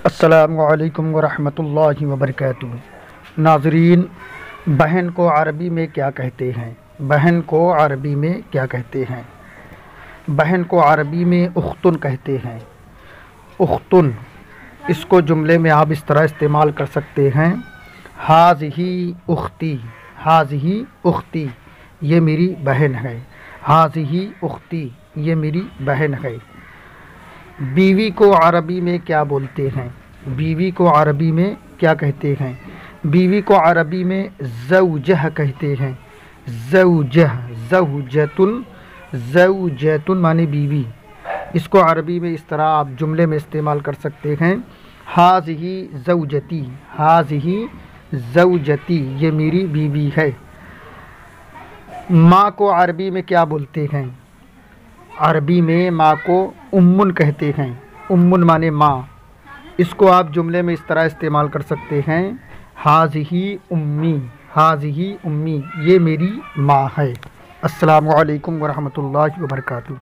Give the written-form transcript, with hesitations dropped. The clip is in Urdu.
السلام علیکم ورحمۃ اللہ وبرکاتہ۔ ناظرین، بہن کو عربی میں کیا کہتے ہیں؟ بہن کو عربی میں کیا کہتے ہیں؟ بہن کو عربی میں اختن کہتے ہیں۔ اختن، اس کو جملے میں آپ اس طرح استعمال کر سکتے ہیں: ہاذہی اختی، ہاذہی اختی، یہ میری بہن ہے۔ ہاذہی اختی، یہ میری بہن ہے۔ بیوی کو عربی میں کیا بولتے ہیں؟ بیوی کو عربی میں کیا کہتے ہیں؟ بیوی کو عربی میں زوجہ کہتے ہیں۔ زوجہ، زوجتن، زوجتن معنی بیوی۔ اس کو عربی میں اس طرح آپ جملے میں استعمال کر سکتے ہیں: ہاذہی زوجتی، ہاذہی زوجتی، یہ میری بیوی ہے۔ ماں کو عربی میں کیا بولتے ہیں؟ عربی میں ماں کو امن کہتے ہیں۔ امن معنی ماں۔ اس کو آپ جملے میں اس طرح استعمال کر سکتے ہیں: ہاذہی امی، ہاذہی امی، یہ میری ماں ہے۔ السلام علیکم ورحمۃ اللہ وبرکاتہ۔